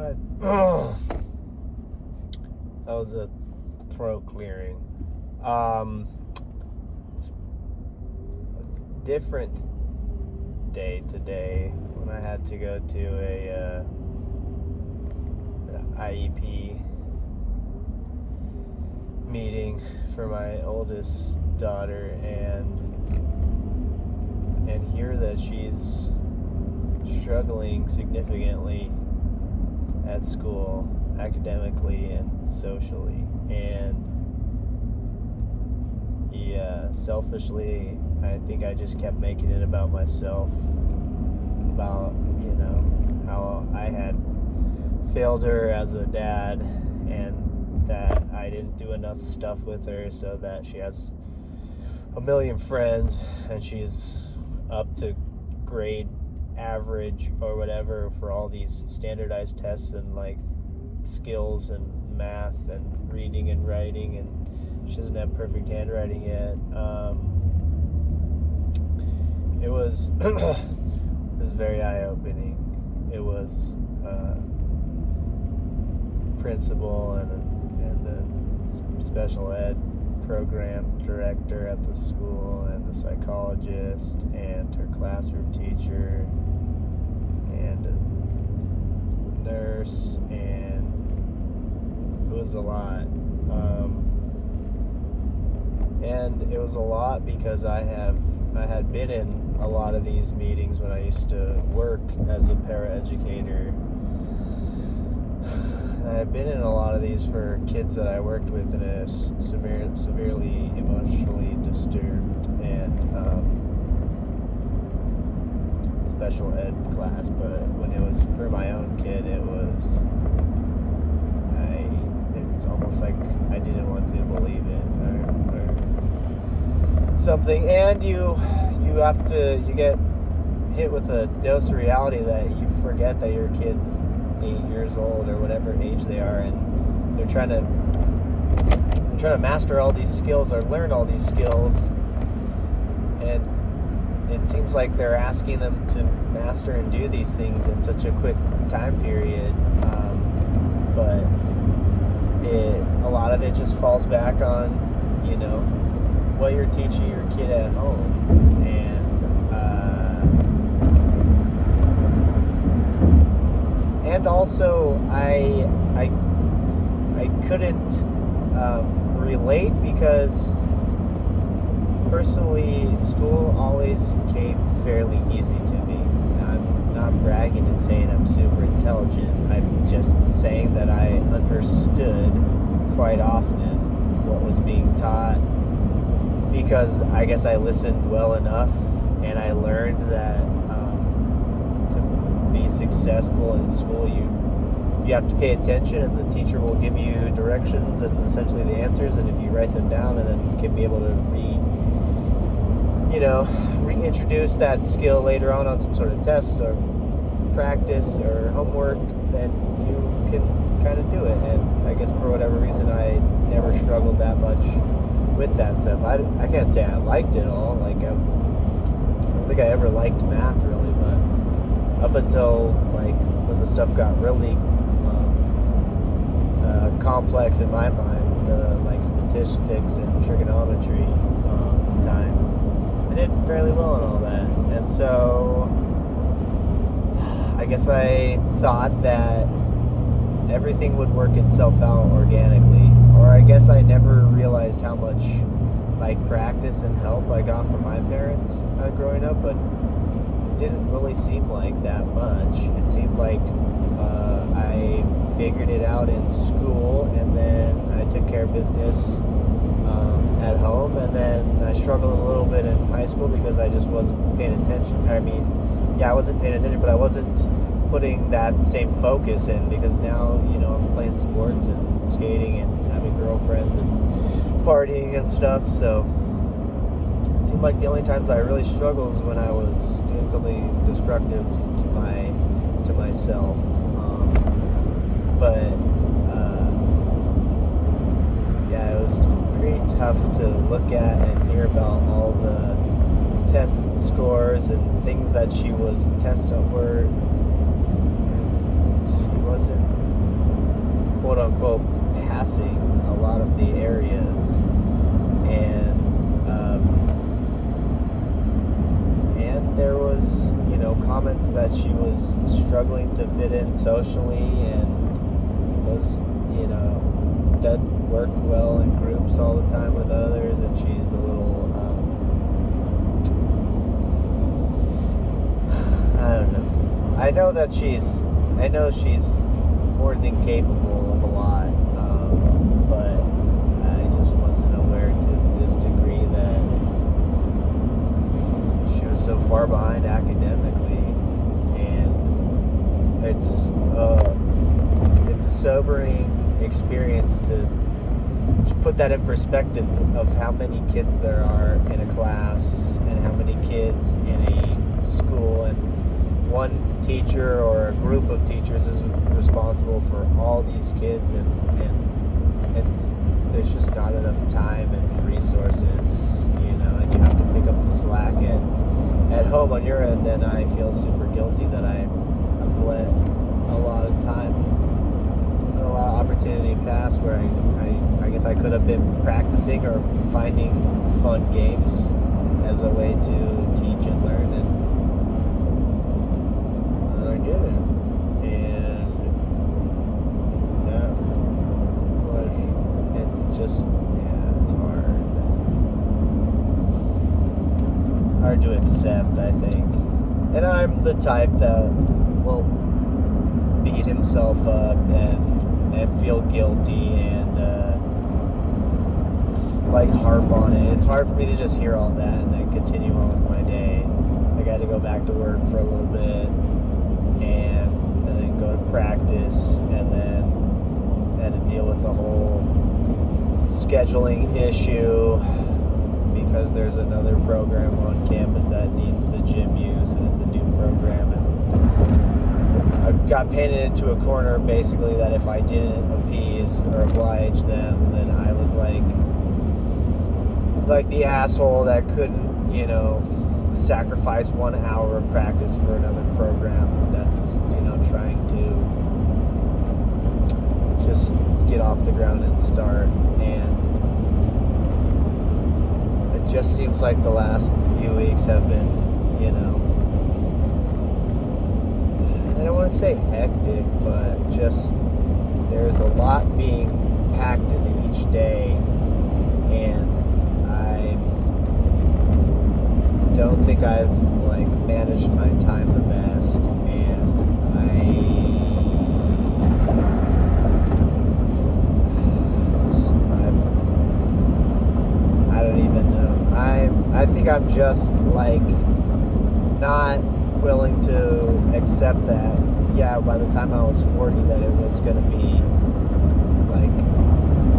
That was a throat clearing. It's a different day today when I had to go to a IEP meeting for my oldest daughter and hear that she's struggling significantly at school, academically and socially. And selfishly, I think I just kept making it about myself, about, how I had failed her as a dad and that I didn't do enough stuff with her so that she has a million friends and she's up to grade average or whatever for all these standardized tests and like skills and math and reading and writing, and she doesn't have perfect handwriting yet. It was it was very eye-opening. It was principal and a special ed program director at the school and a psychologist and her classroom teacher and a nurse, and it was a lot. And it was a lot because I had been in a lot of these meetings when I used to work as a paraeducator. I had been in a lot of these for kids that I worked with in a severely emotionally disturbed and special ed class, but when it was for my own kid, it's almost like I didn't want to believe it or something. And you get hit with a dose of reality that you forget that your kid's 8 years old or whatever age they are, and they're trying to master all these skills or learn all these skills, and it seems like they're asking them to master and do these things in such a quick time period, but a lot of it just falls back on what you're teaching your kid at home. And also, I couldn't relate because personally, school always came fairly easy to me. I'm not bragging and saying I'm super intelligent. I'm just saying that I understood quite often what was being taught because I guess I listened well enough, and I learned that to be successful in school, you have to pay attention, and the teacher will give you directions and essentially the answers, and if you write them down and then can be able to reintroduce that skill later on some sort of test or practice or homework, then you can kind of do it. And I guess for whatever reason, I never struggled that much with that stuff. I can't say I liked it all. Like, I don't think I ever liked math really, but up until like when the stuff got really complex in my mind, the like statistics and trigonometry time, I did fairly well in all that. And so I guess I thought that everything would work itself out organically, or I guess I never realized how much like practice and help I got from my parents growing up, but it didn't really seem like that much. It seemed like I figured it out in school, and then I took care of business at home, and then I struggled a little bit in high school because I just wasn't paying attention. I wasn't paying attention, but I wasn't putting that same focus in, because now, I'm playing sports and skating and having girlfriends and partying and stuff, so it seemed like the only times I really struggled was when I was doing something destructive to myself. But it was pretty tough to look at and hear about all the test scores and things that she was tested where she wasn't unquote passing a lot of the areas, and there was, comments that she was struggling to fit in socially and was, doesn't work well in groups all the time with others, and she's a little, I don't know. I know she's more than capable of a lot, but I just wasn't aware to this degree that she was so far behind academically, and it's a sobering experience to just put that in perspective of how many kids there are in a class and how many kids in a school, and one teacher or a group of teachers is responsible for all these kids, and there's just not enough time and resources, and you have to pick up the slack at home on your end, and I feel super guilty that I've let a lot of time and a lot of opportunity pass where I guess I could have been practicing or finding fun games as a way to teach and learn, and I didn't. And that was, it's just, it's hard to accept, I think. And I'm the type that will beat himself up and feel guilty and harp on it. It's hard for me to just hear all that and then continue on with my day. I got to go back to work for a little bit and then go to practice, and then had to deal with the whole scheduling issue because there's another program on campus that needs the gym use, and it's a new program, and I got painted into a corner basically that if I didn't appease or oblige them, then I looked like the asshole that couldn't, sacrifice 1 hour of practice for another program that's, trying to just get off the ground and start. And it just seems like the last few weeks have been, I don't want to say hectic, but just there's a lot being packed into each day, and I don't think I've managed my time the best, and I don't even know. I think I'm just not willing to accept that, by the time I was 40, that it was going to be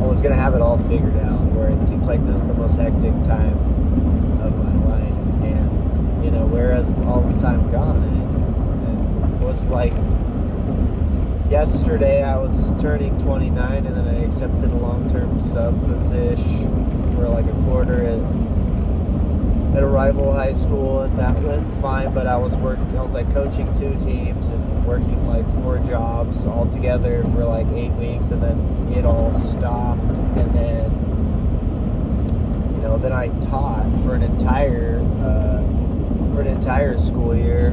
I was going to have it all figured out, where it seems like this is the most hectic time of my life, and whereas all the time gone, it was yesterday I was turning 29, and then I accepted a long-term sub position for a quarter at a rival high school, and that went fine, but I was coaching 2 teams and working 4 jobs all together for 8 weeks, and then it all stopped, and then then I taught for an entire school year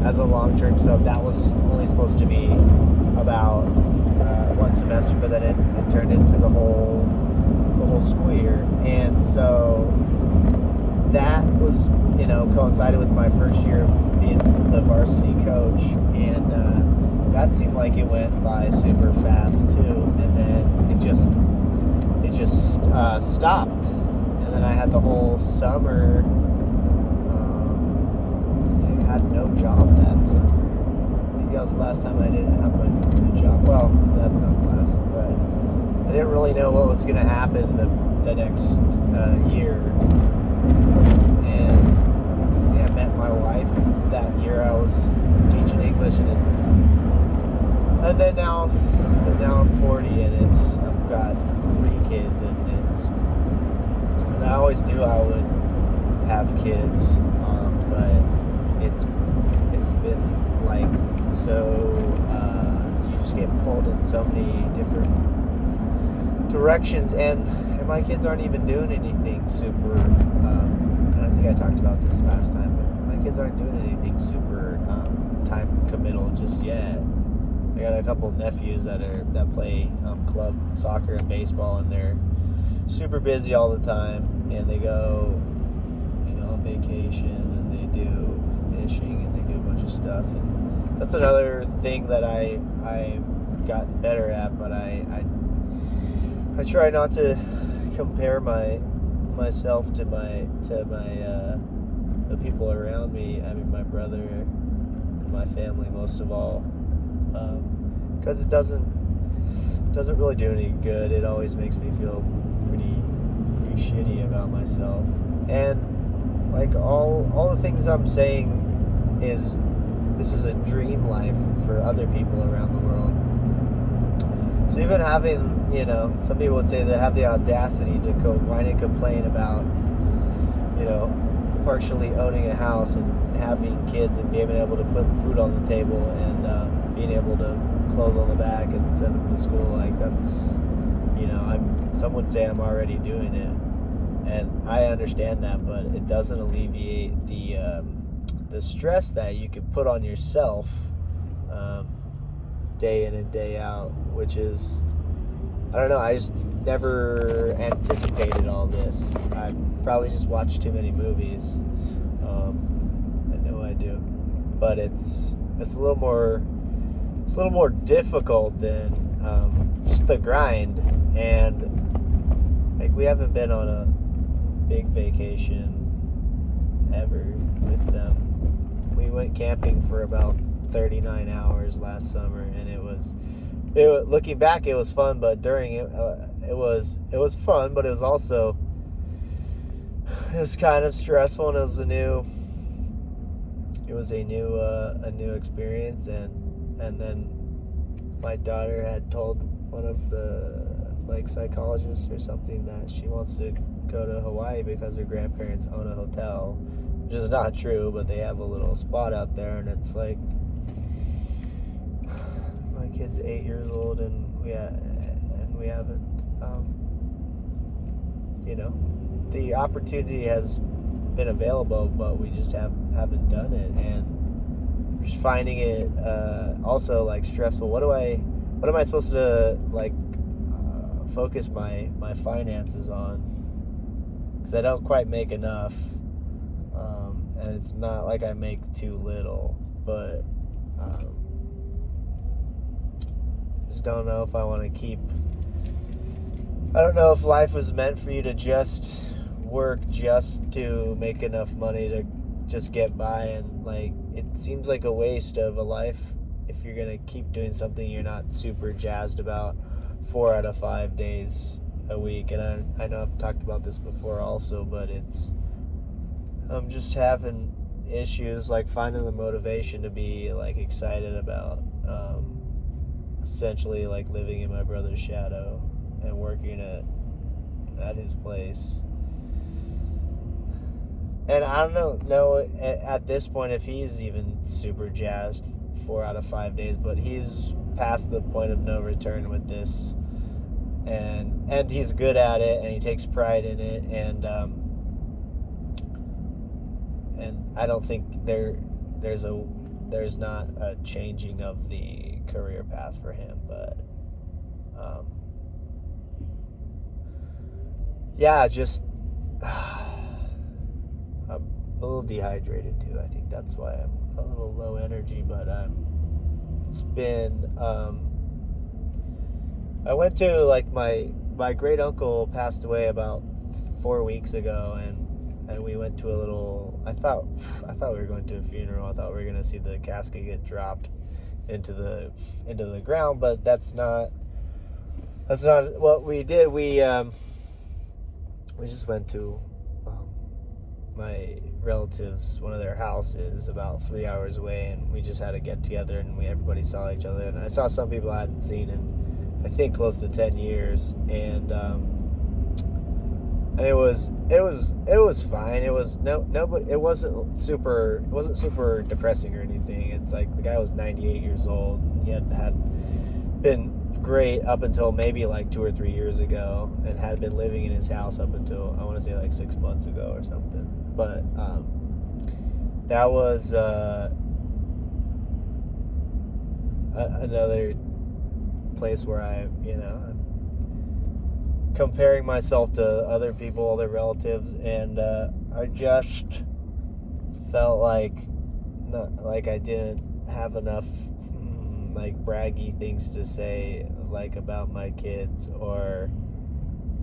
as a long-term sub. That was only supposed to be about 1 semester, but then it turned into the whole school year, and so that was coincided with my first year being the varsity coach, and that seemed like it went by super fast too, and then it just stopped, and then I had the whole summer. I had no job that summer. Maybe that was the last time I didn't have a job. Well, that's not the last, but I didn't really know what was going to happen the next year. And I met my wife that year. I was teaching English, and then now I'm 40, and I've got 3 kids, and I always knew I would have kids, but it's been so you just get pulled in so many different directions, and my kids aren't even doing anything super, and I think I talked about this last time, but my kids aren't doing anything super time committal just yet. I got a couple nephews that play club soccer and baseball, and they're super busy all the time, and they go, on vacation, and they do fishing, and they do a bunch of stuff, and that's another thing that I've gotten better at, but I try not to compare myself to the people around me. I mean, my brother and my family most of all, because it doesn't really do any good. It always makes me feel pretty shitty about myself. And like all the things I'm saying is, this is a dream life for other people around the world. So even having, some people would say they have the audacity to go whine and complain about, partially owning a house and having kids and being able to put food on the table and being able to clothes on the back and send them to school. Like, that's, some would say I'm already doing it, and I understand that, but it doesn't alleviate the stress that you can put on yourself day in and day out, which is, I don't know, I just never anticipated all this. I probably just watched too many movies. I know I do, but it's a little more difficult than just the grind. And like, we haven't been on a big vacation ever with them. We went camping for about 39 hours last summer, and it was looking back, it was fun, but during it was fun, but it was also, it was kind of stressful, and it was a new experience. And then my daughter had told one of the psychologists or something that she wants to go to Hawaii because her grandparents own a hotel, which is not true, but they have a little spot out there. And it's like, my kid's 8 years old, and we haven't, the opportunity has been available, but we just haven't done it. And just finding it also stressful. What am I supposed to focus my finances on? Because I don't quite make enough, and it's not like I make too little, but just don't know if I want to keep. I don't know if life was meant for you to just work just to make enough money to just get by, and it seems like a waste of a life if you're gonna keep doing something you're not super jazzed about 4 out of 5 days a week. And I know I've talked about this before also, but I'm just having issues finding the motivation to be excited about essentially living in my brother's shadow and working at his place. And I don't know at this point if he's even super jazzed 4 out of 5 days, but he's past the point of no return with this, and he's good at it, and he takes pride in it, and I don't think there's not a changing of the career path for him, but just I'm a little dehydrated too. I think that's why I'm a little low energy, but it's been I went to my great uncle passed away about 4 weeks ago, and we went to a little, I thought we were going to a funeral. I thought we were going to see the casket get dropped into the ground, but that's not what we did. We just went to my relatives, one of their houses about 3 hours away, and we just had a get together, and everybody saw each other, and I saw some people I hadn't seen in I think close to 10 years, and it was fine. It was but it wasn't super depressing or anything. It's the guy was 98 years old. He had been great up until maybe like 2 or 3 years ago, and had been living in his house up until, I want to say, like 6 months ago or something. But that was another place where I'm comparing myself to other people, other relatives, and I just felt like I didn't have enough like braggy things to say like about my kids. Or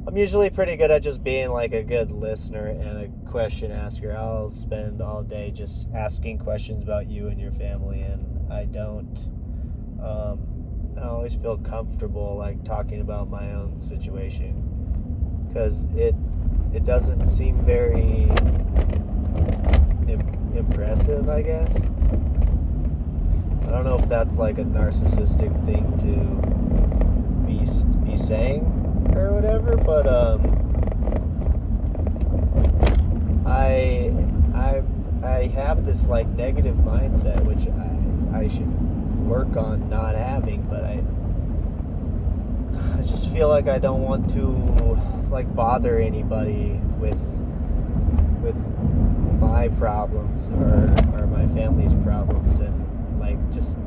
I'm usually pretty good at just being like a good listener and a question asker. I'll spend all day just asking questions about you and your family, and I always feel comfortable like talking about my own situation, because it doesn't seem very impressive, I guess. I don't know if that's like a narcissistic thing to be saying or whatever, but I have this like negative mindset, which I should work on not having, but I just feel like I don't want to like bother anybody with my problems or my family's problems, and like just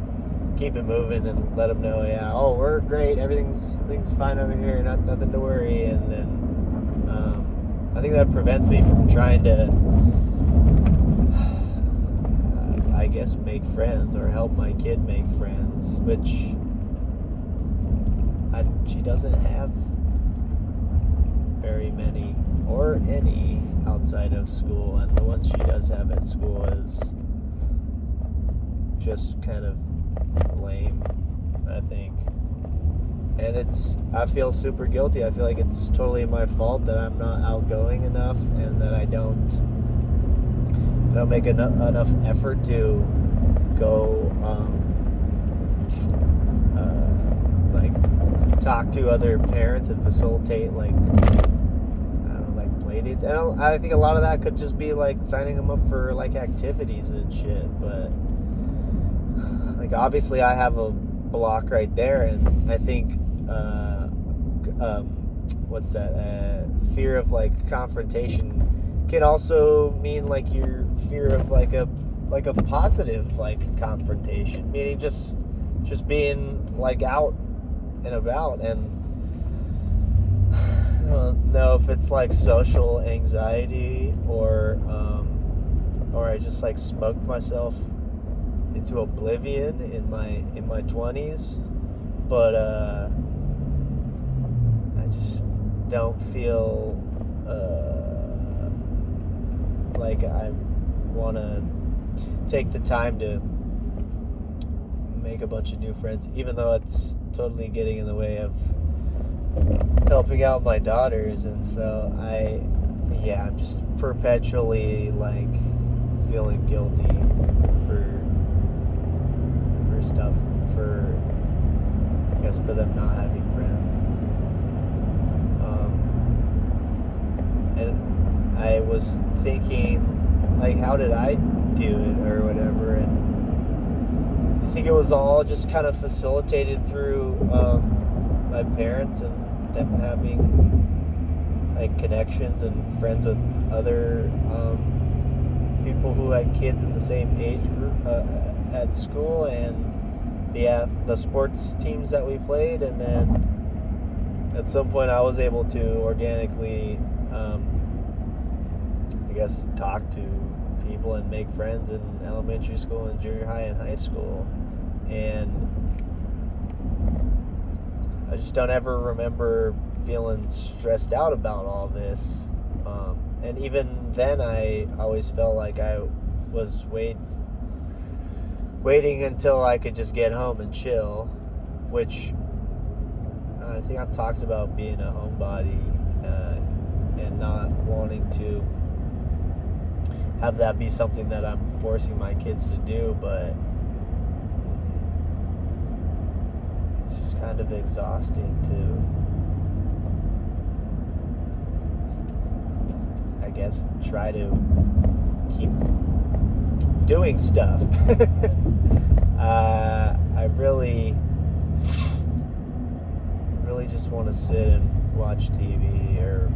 keep it moving and let them know, we're great, everything's fine over here, nothing to worry. And then I think that prevents me from trying to I guess make friends or help my kid make friends, which she doesn't have very many or any outside of school, and the ones she does have at school is just kind of lame, I think. And I feel super guilty. I feel like it's totally my fault that I'm not outgoing enough, and that I don't make enough effort to go like talk to other parents and facilitate like, I don't know, like play dates. And I think a lot of that could just be like signing them up for like activities and shit, but like obviously I have a block right there, and I think what's that, fear of like confrontation can also mean like your fear of like a positive like confrontation, meaning just being like out and about. And I don't know if it's like social anxiety or I just like smoked myself into oblivion in my 20s, but I just don't feel like I want to take the time to make a bunch of new friends, even though it's totally getting in the way of helping out my daughters. And so I'm just perpetually like feeling guilty for stuff, I guess for them not having friends. And I was thinking, like, how did I do it or whatever? And I think it was all just kind of facilitated through my parents and them having like connections and friends with other people who had kids in the same age group at school, and the sports teams that we played. And then at some point I was able to organically I guess talk to people and make friends in elementary school and junior high and high school. And I just don't ever remember feeling stressed out about all this. And even then I always felt like I was waiting until I could just get home and chill, which I think I've talked about being a homebody and not wanting to have that be something that I'm forcing my kids to do, but it's just kind of exhausting to, I guess, try to keep doing stuff. I really just want to sit and watch TV, or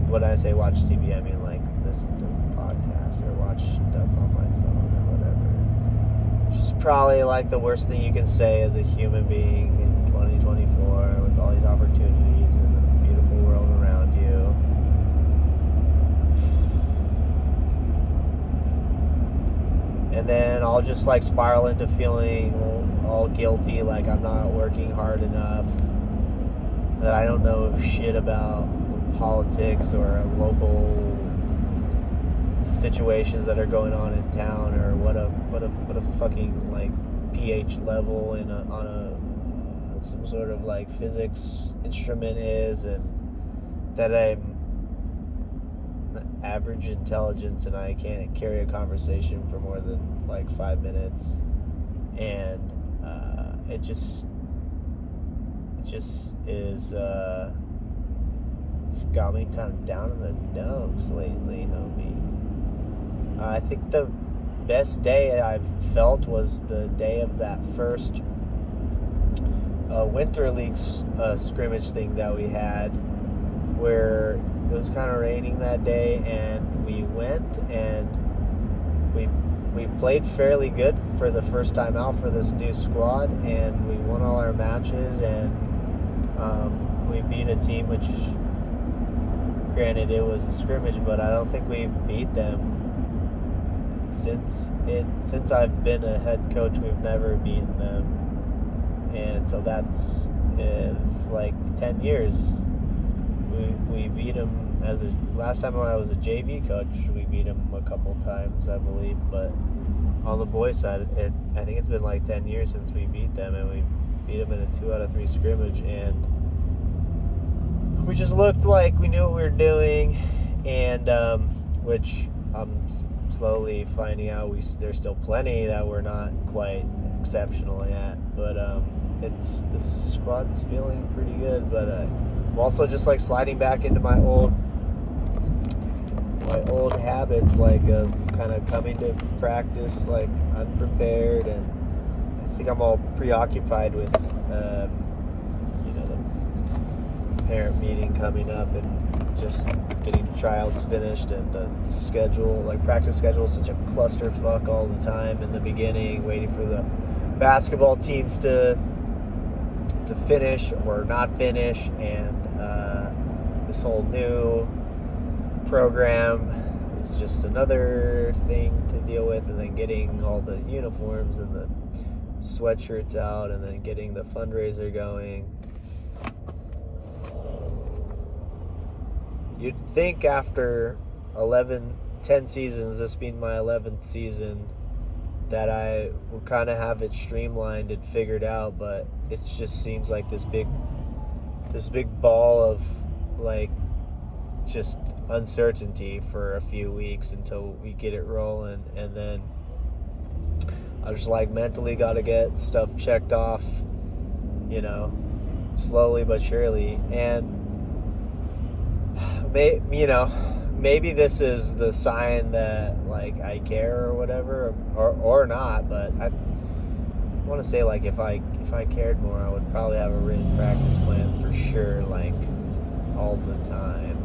when I say watch TV, I mean like listen to podcasts or watch stuff on my phone or whatever. Which is probably like the worst thing you can say as a human being in 2024 with all these opportunities and the beautiful world around you. And then I'll just like spiral into feeling all guilty, like I'm not working hard enough, that I don't know shit about politics or local situations that are going on in town, or what a fucking like pH level on a some sort of like physics instrument is, and that I'm average intelligence and I can't carry a conversation for more than like 5 minutes, and it just is got me kind of down in the dumps lately, homie. I think the best day I've felt was the day of that first Winter League scrimmage thing that we had, where it was kind of raining that day, and we went and we played fairly good for the first time out for this new squad, and we won all our matches, and we beat a team which, granted, it was a scrimmage, but I don't think we beat them since I've been a head coach. We've never beaten them, and so it's like 10 years. We beat them last time I was a JV coach. We beat them a couple times, I believe, but on the boys' side, I think it's been like 10 years since we beat them, and we beat them in a 2 out of 3 scrimmage, and we just looked like we knew what we were doing, and which I'm slowly finding out there's still plenty that we're not quite exceptional at, but the squad's feeling pretty good. But I'm also just like sliding back into my old habits, like of kind of coming to practice like unprepared, and I think I'm all preoccupied with the parent meeting coming up and just getting tryouts finished, and the schedule, like practice schedule, is such a clusterfuck all the time in the beginning, waiting for the basketball teams to finish or not finish, and this whole new program is just another thing to deal with, and then getting all the uniforms and the sweatshirts out, and then getting the fundraiser going. You'd think after 10 seasons, this being my 11th season, that I would kind of have it streamlined and figured out, but it just seems like this big ball of like just uncertainty for a few weeks until we get it rolling, and then I just like mentally got to get stuff checked off, slowly but surely, and maybe this is the sign that like I care or whatever, or not, but I want to say like if I cared more, I would probably have a written practice plan for sure, like all the time.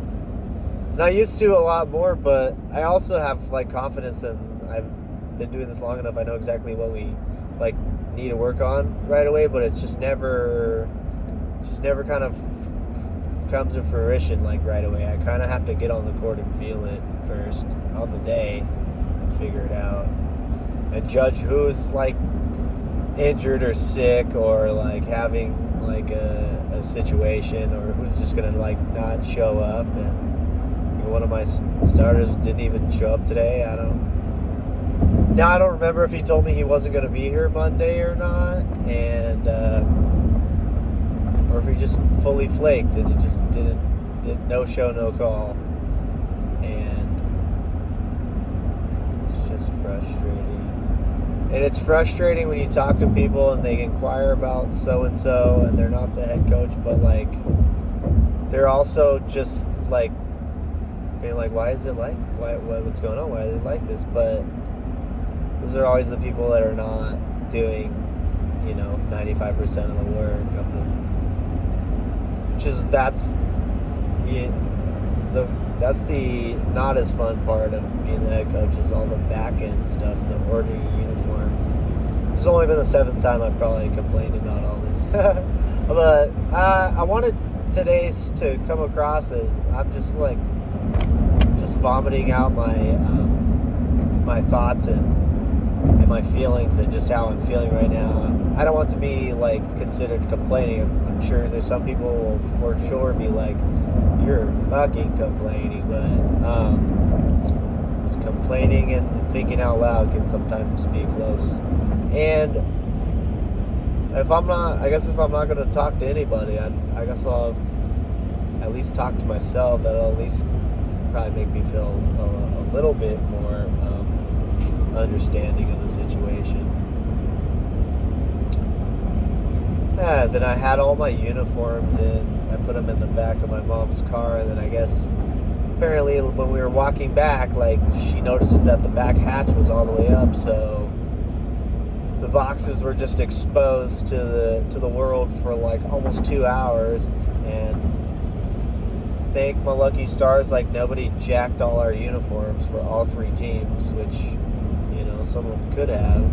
And I used to a lot more, but I also have like confidence, and I've been doing this long enough. I know exactly what we like need to work on right away, but it's just never kind of comes to fruition like right away. I kind of have to get on the court and feel it first on the day and figure it out and judge who's like injured or sick or like having like a situation, or who's just gonna like not show up. And one of my starters didn't even show up today. I don't remember if he told me he wasn't gonna be here Monday or not, and or if he just fully flaked and he just did no show, no call. And it's just frustrating. And it's frustrating when you talk to people and they inquire about so-and-so and they're not the head coach, but like they're also just like being like, why is it like, what's going on? Why is it like this? But those are always the people that are not doing, 95% of the work of the which is that's the not as fun part of being the head coach, is all the back end stuff, the ordering uniforms. This has only been the 7th time I've probably complained about all this. But I wanted today's to come across as I'm just vomiting out my thoughts and my feelings and just how I'm feeling right now. I don't want to be considered complaining. I'm sure there's some people who will for sure be like, you're fucking complaining, but just complaining and thinking out loud can sometimes be close. And if I'm not going to talk to anybody, I guess I'll at least talk to myself. That'll at least probably make me feel a little bit more understanding of the situation. Yeah, then I had all my uniforms in. I put them in the back of my mom's car, and then I guess apparently when we were walking back, she noticed that the back hatch was all the way up, so the boxes were just exposed to the world for almost 2 hours. And thank my lucky stars, nobody jacked all our uniforms for all 3 teams, which someone could have,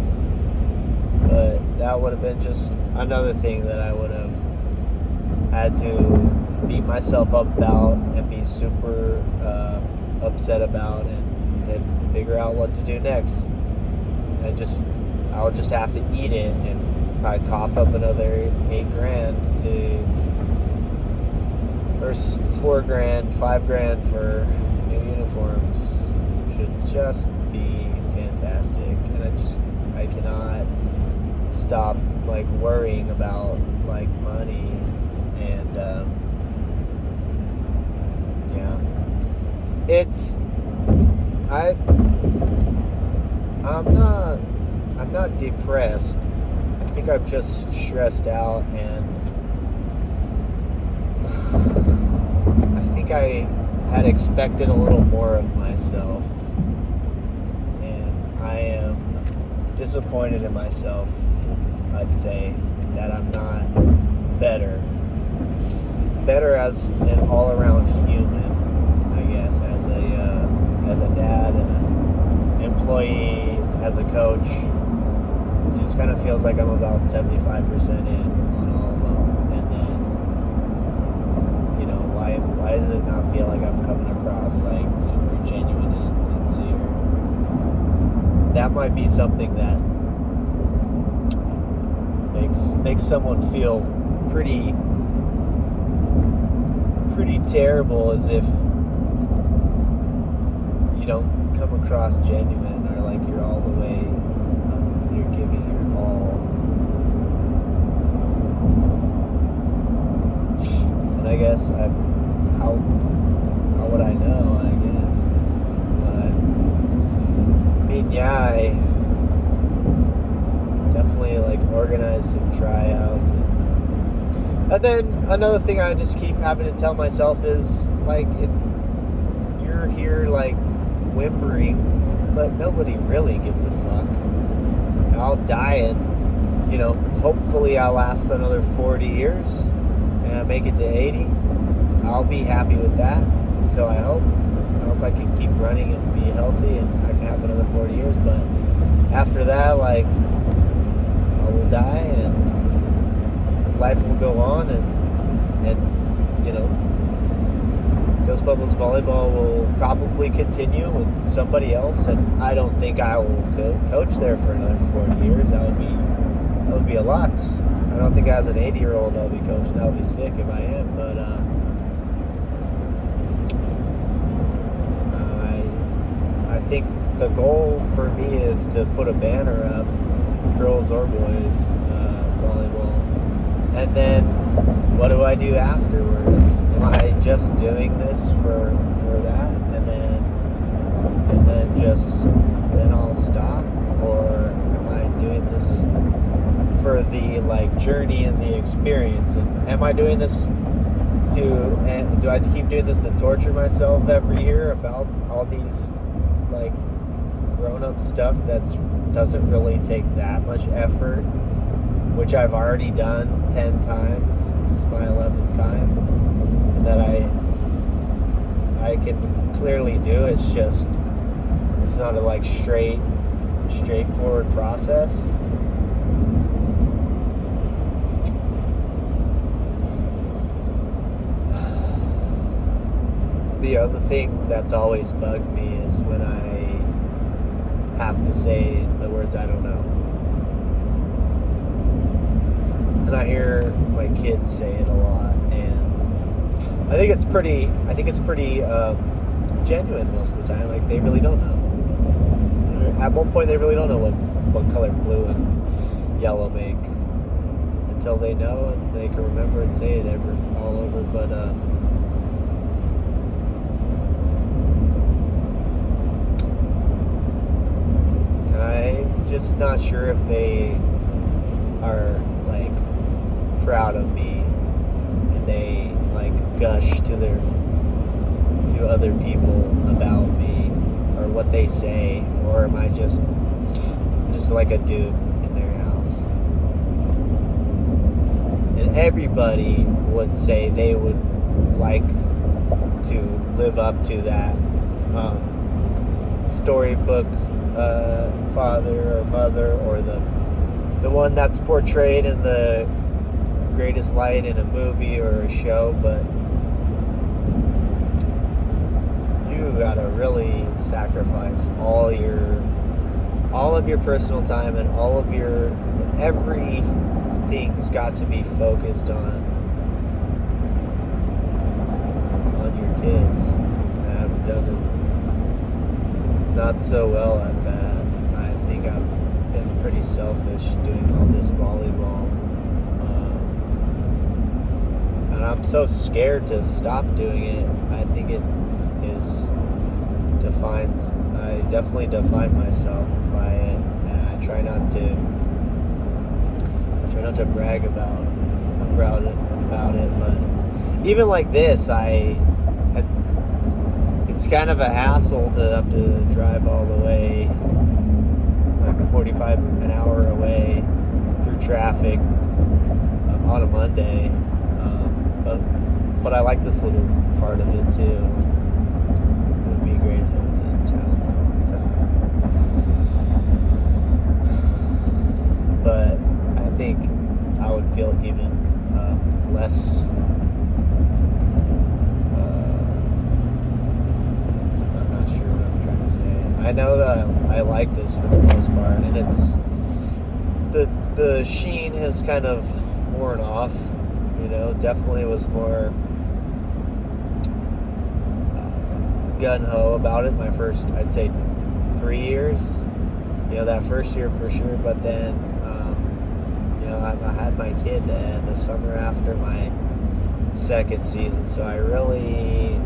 but that would have been just another thing that I would have had to beat myself up about and be super upset about, and then figure out what to do next. And I would just have to eat it and probably cough up another $8,000 or $4,000, $5,000 for new uniforms. Should just be fantastic. And I cannot stop worrying about money. And yeah, I'm not depressed. I think I'm just stressed out, and I think I had expected a little more of myself, and I am disappointed in myself. I'd say that I'm not better as an all-around human, I guess, as a dad and an employee, as a coach. It just kind of feels like I'm about 75% in on all of them, and then why does it not feel like I'm coming across super genuine and sincere? That might be something that makes someone feel pretty terrible, as if you don't come across genuine, or you're all the way, you're giving your all. And I guess how would I know, I guess, is what I mean. Yeah, I definitely organized some tryouts, and then another thing I just keep having to tell myself is you're here whimpering, but nobody really gives a fuck. I'll die, and hopefully I'll last another 40 years and I make it to 80. I'll be happy with that. So I hope I can keep running and be healthy, and I can have another 40 years. But after that, I will die, and life will go on, and Ghost Bubbles Volleyball will probably continue with somebody else, and I don't think I will coach there for another 40 years. That would be a lot. I don't think as an 80-year-old I'll be coaching. That would be sick if I am, but I think the goal for me is to put a banner up, girls or boys volleyball, and then what do I do afterwards? Am I just doing this for that, and then I'll stop, or am I doing this for the journey and the experience? And am I doing this do I keep doing this to torture myself every year about all these grown-up stuff that doesn't really take that much effort? which I've already done 10 times. This is my 11th time, and that I can clearly do. It's just, it's not a like straightforward process. The other thing that's always bugged me is when I have to say the words I don't know. And I hear my kids say it a lot, and I think it's pretty genuine most of the time. Like, they really don't know. At one point, they really don't know what color blue and yellow make until they know, and they can remember and say it all over. But I'm just not sure if they are like proud of me and they like gush to other people about me or what they say, or am I just like a dude in their house? And everybody would say they would like to live up to that storybook father or mother, or the one that's portrayed in the greatest light in a movie or a show. But you gotta really sacrifice all of your personal time, and all of everything's got to be focused on your kids. And I've done it not so well at that. I think I've been pretty selfish doing all this volleyball. And I'm so scared to stop doing it. I think I definitely define myself by it, and I try not to brag about it, but even like this, it's kind of a hassle to have to drive all the way, like 45 an hour away through traffic on a Monday. But I like this little part of it too. It would be great if it was in town though. But I think I would feel even less I know that I like this for the most part, and it's the sheen has kind of worn off. Definitely was more gung-ho about it my first, I'd say, 3 years. That first year for sure, but then I had my kid the summer after my second season, so I really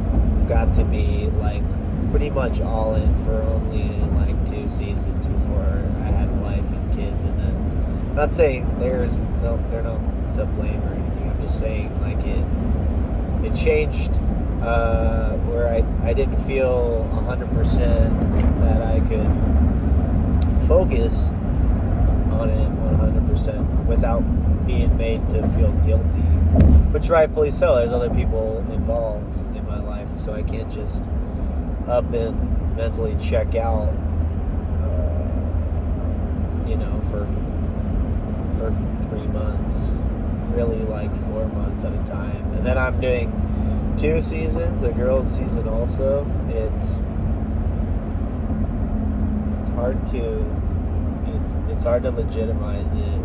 got to be like pretty much all in for only like 2 seasons before I had a wife and kids. And then, I'm not saying they're not to blame or anything. I'm just saying like it changed where I didn't feel 100% that I could focus on it 100% without being made to feel guilty, which rightfully so. There's other people involved in my life, so I can't just up and mentally check out for 3 months, really like 4 months at a time. And then I'm doing 2 seasons, a girls season also. It's hard to legitimize it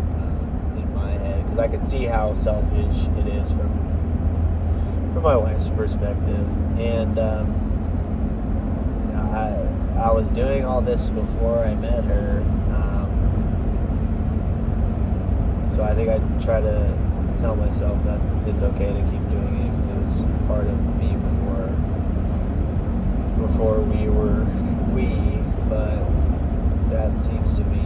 in my head, because I could see how selfish it is from my wife's perspective. And I was doing all this before I met her, so I think I try to tell myself that it's okay to keep doing it, because it was part of me before we were but that seems to be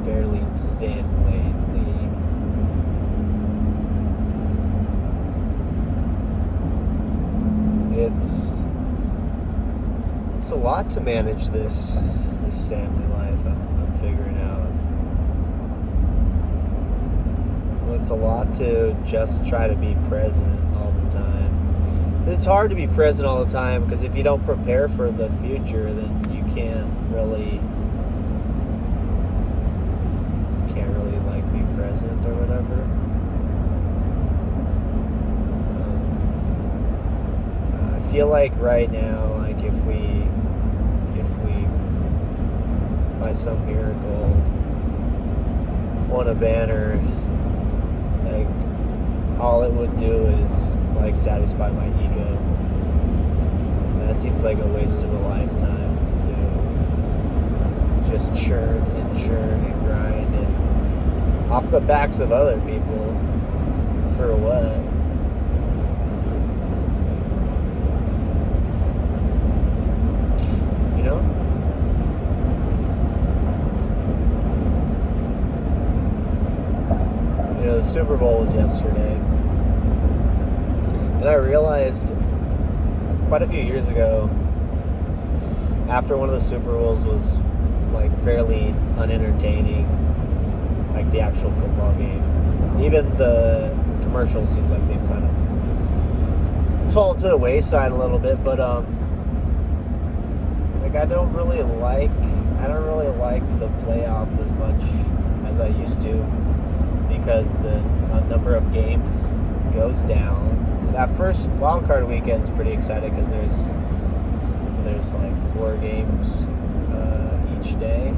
fairly thin lately. It's a lot to manage this family life. I'm figuring out. it's a lot to just try to be present all the time. It's hard to be present all the time because if you don't prepare for the future, then you can't really like be present or whatever. I feel like right now, like if we by some miracle won a banner, like all it would do is like satisfy my ego. And that seems like a waste of a lifetime to just churn and grind and off the backs of other people for what? You know? You know, the Super Bowl was yesterday. And I realized quite a few years ago, after one of the Super Bowls was like fairly unentertaining, like the actual football game. Even the commercials seems like they've kind of fallen to the wayside a little bit, but like I don't really like the playoffs as much as I used to because the number of games goes down. That first wild card weekend is pretty exciting because there's like 4 games each day.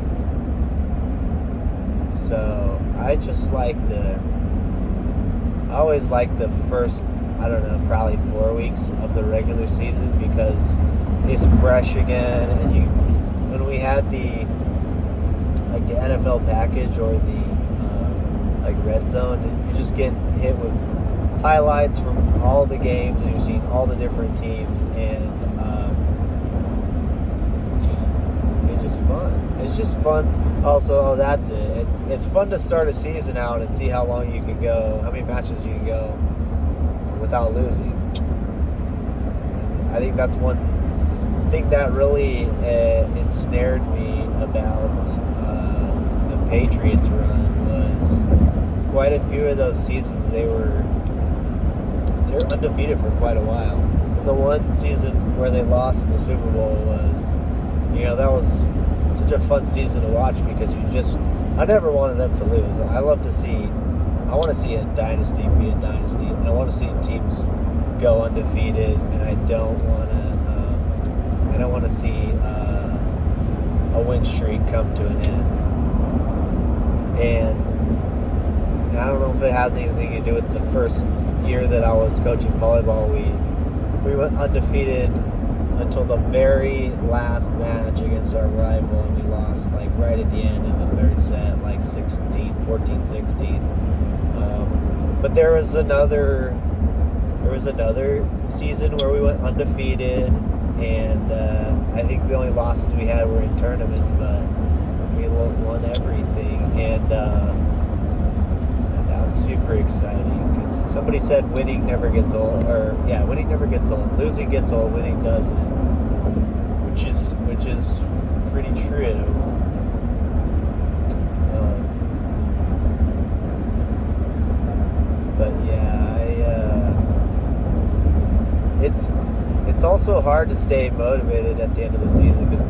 So I just like I always like the first, I don't know, probably 4 weeks of the regular season because it's fresh again, and when we had the NFL package or the like red zone, you just get hit with highlights from all the games, and you're seeing all the different teams, and it's just fun. It's just fun. Also, that's it. It's fun to start a season out and see how long you can go, how many matches you can go without losing. I think that's one thing that really ensnared me about the Patriots run was quite a few of those seasons they were undefeated for quite a while. And the one season where they lost in the Super Bowl was, that was such a fun season to watch because I never wanted them to lose. I want to see a dynasty be a dynasty, and I want to see teams go undefeated, and I don't want to see a win streak come to an end. And I don't know if it has anything to do with the first year that I was coaching volleyball. We went undefeated until the very last match against our rival, and we lost like right at the end in the third set, like 14-16. But there was another season where we went undefeated, and I think the only losses we had were in tournaments, but we won everything, and that's super exciting because somebody said winning never gets old, winning never gets old. Losing gets old, winning doesn't, which is pretty true. But yeah, it's also hard to stay motivated at the end of the season because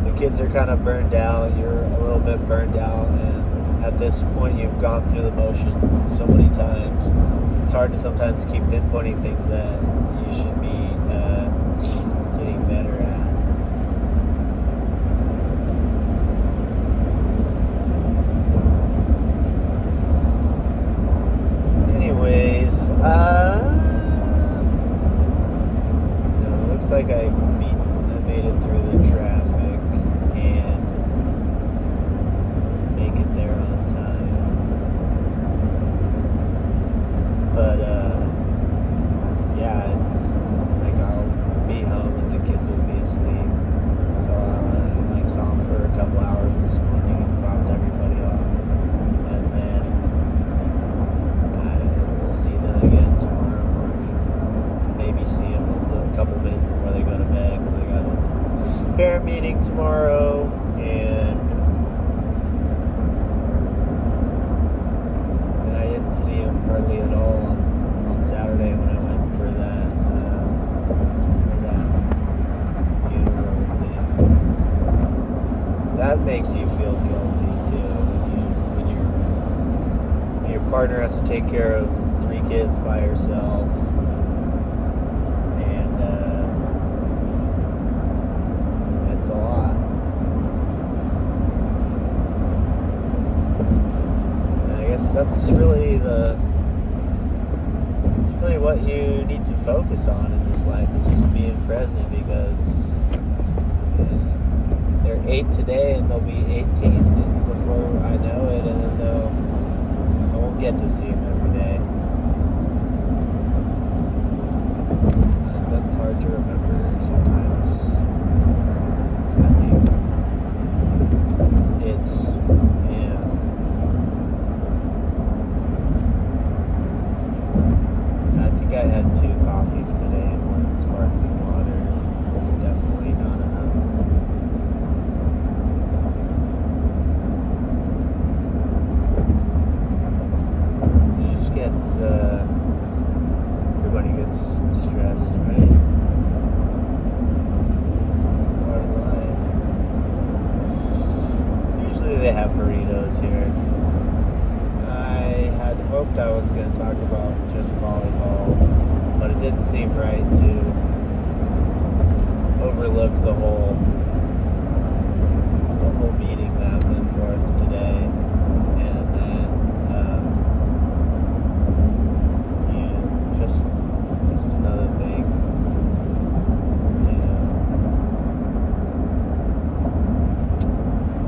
the kids are kind of burned out. You're a little bit burned out, and at this point you've gone through the motions so many times. It's hard to sometimes keep pinpointing things that you should be getting better at. Anyways, it looks like I made it through the traffic and make it there on time. But yeah, I hardly at all on Saturday when I went for that funeral thing. That makes you feel guilty too when your partner has to take care of 3 kids by herself, and it's a lot. And I guess that's really what you need to focus on in this life, is just being present, because they're 8 today and they'll be 18 before I know it, and then I won't get to see them every day. And that's hard to remember sometimes. I think it's, I think I had 2 coffees today and 1 sparkling water. It's definitely not enough. Everybody gets stressed, right? Part of life. Usually they have burritos here. I had hoped I was going to talk about just volleyball, but it didn't seem right to overlook the whole meeting that went forth today. Just another thing,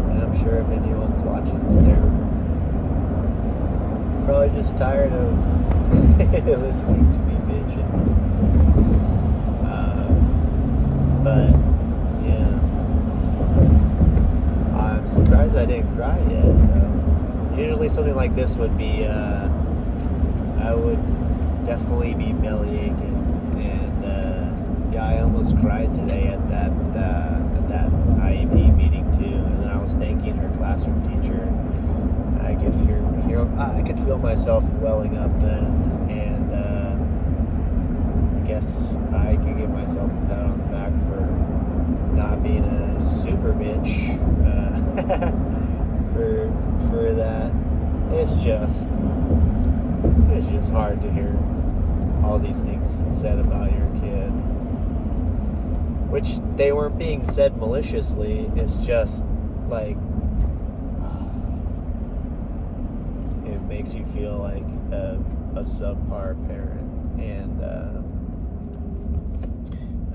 and I'm sure if anyone's watching this, they're probably just tired of listening to me bitching. But yeah, I'm surprised I didn't cry yet, though. Usually something like this would be, I would definitely be belly aching, and I almost cried today at that IEP meeting too. And then I was thanking her classroom teacher. I could feel myself welling up then, and I guess I could give myself a pat on the back for not being a super bitch for that. It's just hard to hear all these things said about your kid, which they weren't being said maliciously. It's just like it makes you feel like a subpar parent. And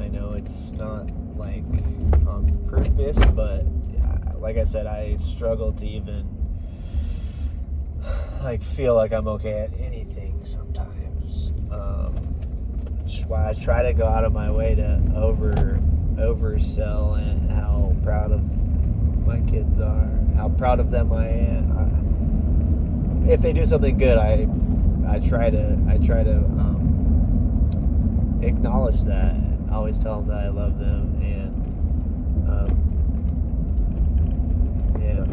I know it's not like on purpose, but like I said, I struggle to even feel like I'm okay at anything sometimes. Which is why I try to go out of my way to oversell and how proud of my kids are, how proud of them I am. If they do something good, I try to acknowledge that, and always tell them that I love them, and yeah.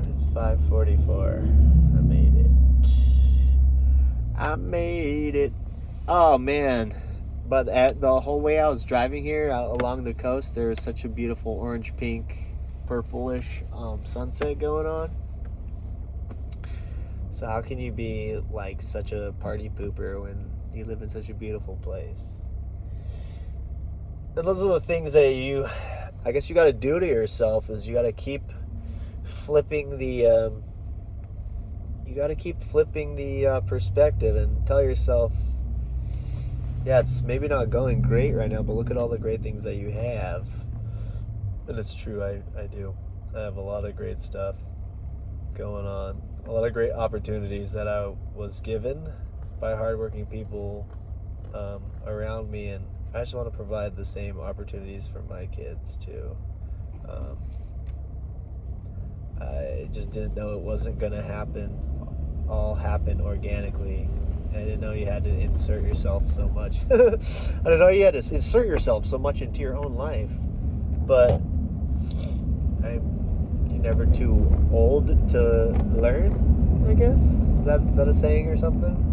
It's 5:44. I made it. Oh man. But the whole way I was driving here along the coast, there was such a beautiful orange, pink, purplish sunset going on. So how can you be like such a party pooper when you live in such a beautiful place? And those are the things that I guess you got to do to yourself, is you got to keep flipping the perspective and tell yourself, yeah, it's maybe not going great right now, but look at all the great things that you have. And it's true, I do. I have a lot of great stuff going on. A lot of great opportunities that I was given by hardworking people around me, and I just want to provide the same opportunities for my kids too. I just didn't know it wasn't going to all happen organically. I didn't know you had to insert yourself so much. I didn't know you had to insert yourself so much into your own life. But you're never too old to learn, I guess. Is that a saying or something?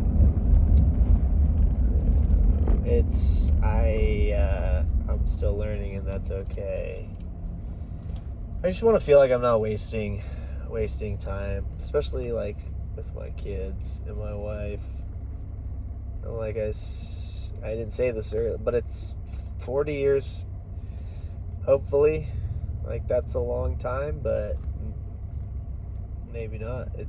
I'm still learning, and that's okay. I just want to feel like I'm not wasting time, especially like with my kids and my wife. And like I didn't say this earlier, but it's 40 years, hopefully. Like, that's a long time, but maybe not. It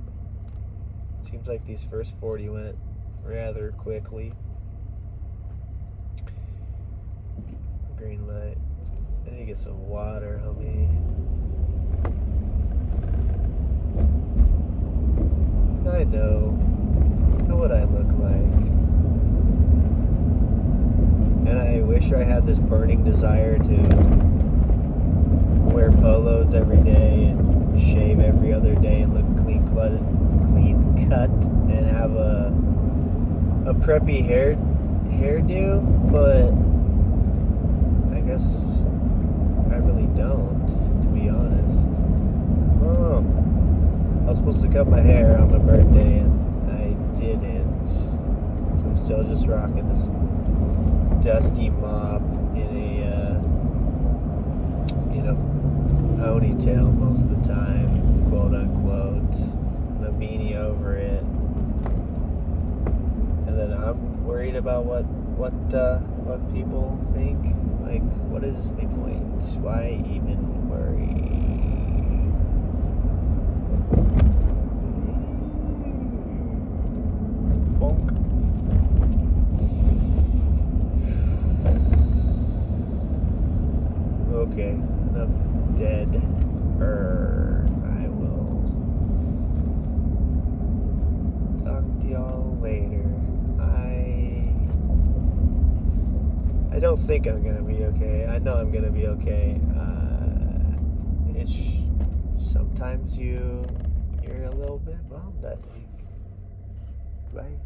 seems like these first 40 went rather quickly. Green light. I need to get some water, homie. And I know what I look like. And I wish I had this burning desire to wear polos every day and shave every other day and look clean cut and have a preppy hairdo, but I guess I really don't, to be honest. Oh, I was supposed to cut my hair on my birthday and I didn't, so I'm still just rocking this dusty mop in a ponytail most of the time, quote unquote, and a beanie over it. And then I'm worried about what people think. Like, what is the point? Why even worry? Bonk. Okay, enough dead. I will talk to y'all later. I don't think I'm gonna be okay. I know I'm gonna be okay. It's sometimes you're a little bit bummed, I think. Bye.